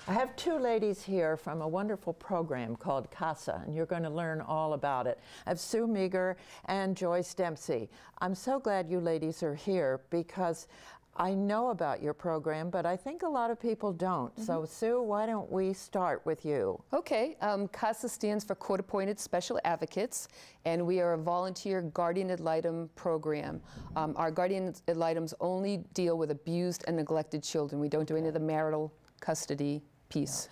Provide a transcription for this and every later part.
I have two ladies here from a wonderful program called CASA, and you're going to learn all about it. I have Sue Meager and Joyce Dempsey. I'm so glad you ladies are here because I know about your program, but I think a lot of people don't. So Sue, why don't we start with you? Okay, CASA stands for Court Appointed Special Advocates, and we are a volunteer guardian ad litem program. Our guardian ad litems only deal with abused and neglected children. We don't do any of the marital custody piece.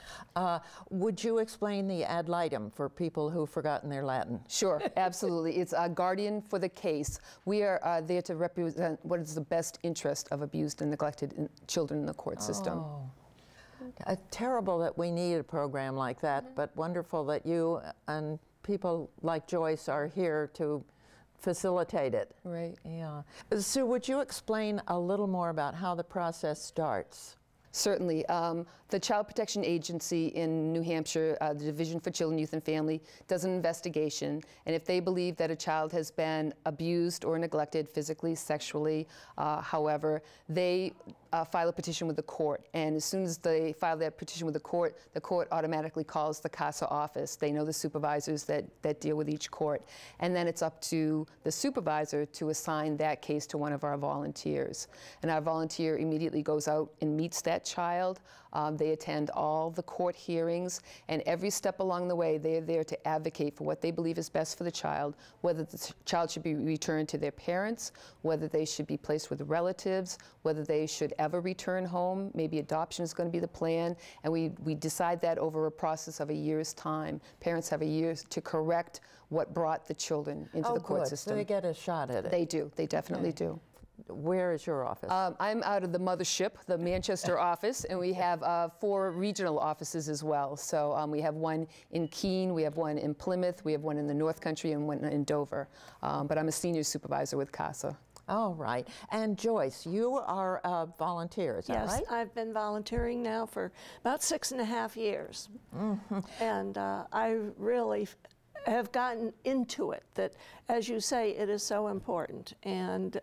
Would you explain the ad litem for people who've forgotten their Latin? Sure, absolutely. It's a guardian for the case. We are there to represent what is the best interest of abused and neglected children in the court system. Terrible that we need a program like that, but wonderful that you and people like Joyce are here to facilitate it. Right. Yeah. Sue, would you explain a little more about how the process starts? Certainly. The Child Protection Agency in New Hampshire, the Division for Children, Youth and Family, does an investigation, and if they believe that a child has been abused or neglected physically, sexually, however, they file a petition with the court, and as soon as they file that petition with the court automatically calls the CASA office. They know the supervisors that deal with each court, and then it's up to the supervisor to assign that case to one of our volunteers. And our volunteer immediately goes out and meets that child. They attend all the court hearings, and every step along the way they are there to advocate for what they believe is best for the child, whether the child should be returned to their parents, whether they should be placed with relatives, whether they should ever return home. Maybe adoption is going to be the plan, and we decide that over a process of a year's time. Parents have a year to correct what brought the children into the court system. So they get a shot at it. They do. They definitely do. Where is your office? I'm out of the mothership, the Manchester office, and we have 4 regional offices as well. So we have one in Keene, we have one in Plymouth, we have one in the North Country, and one in Dover. But I'm a senior supervisor with CASA. All right. And Joyce, you are a volunteer, is that right? Yes, I've been volunteering now for about 6.5 years. And I really have gotten into it, that, as you say, it is so important, and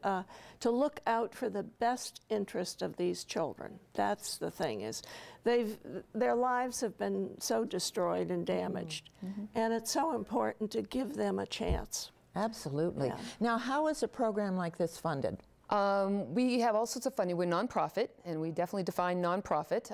to look out for the best interest of these children. That's the thing, is their lives have been so destroyed and damaged, and it's so important to give them a chance. Absolutely. Yeah. Now, how is a program like this funded? We have all sorts of funding. We're nonprofit, and we definitely define nonprofit.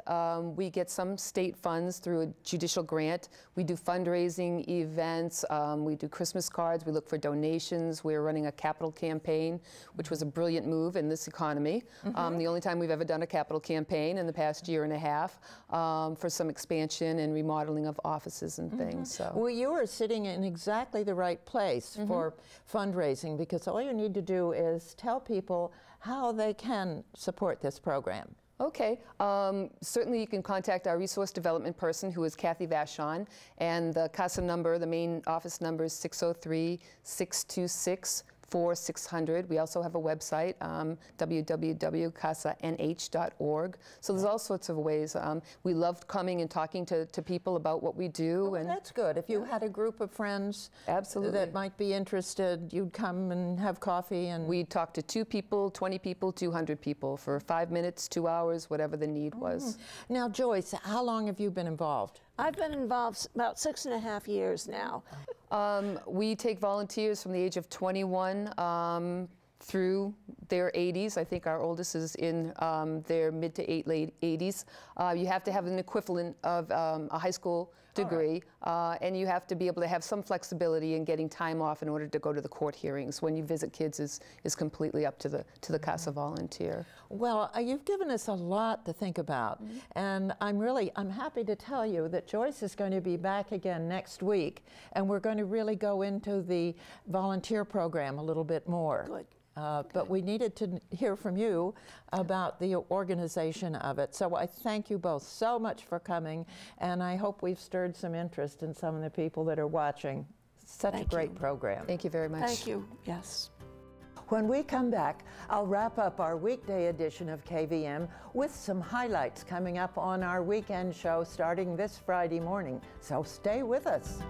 We get some state funds through a judicial grant. We do fundraising events. We do Christmas cards. We look for donations. We're running a capital campaign, which was a brilliant move in this economy. The only time we've ever done a capital campaign in the past year and a half for some expansion and remodeling of offices and things. So. Well, you are sitting in exactly the right place for fundraising, because all you need to do is tell people how they can support this program. Okay, certainly you can contact our resource development person, who is Kathy Vachon, and the CASA number, the main office number, is 603-626-4600. We also have a website, www.casanh.org. So there's all sorts of ways. We love coming and talking to people about what we do. And that's good. If you had a group of friends that might be interested, you'd come and have coffee. And we'd talk to 2 people, 20 people, 200 people for 5 minutes, 2 hours, whatever the need was. Now, Joyce, how long have you been involved? I've been involved about 6.5 years now. We take volunteers from the age of 21 through their 80s. I think our oldest is in their mid to late 80s. You have to have an equivalent of a high school degree, and you have to be able to have some flexibility in getting time off in order to go to the court hearings. When you visit kids is completely up to the CASA volunteer. Well, you've given us a lot to think about, and I'm happy to tell you that Joyce is going to be back again next week, and we're going to really go into the volunteer program a little bit more. Good. But we needed to hear from you about the organization of it. So I thank you both so much for coming, and I hope we've stirred some interest in some of the people that are watching. Such a great program. Thank you very much. Thank you. Yes. When we come back, I'll wrap up our weekday edition of KVM with some highlights coming up on our weekend show starting this Friday morning. So stay with us.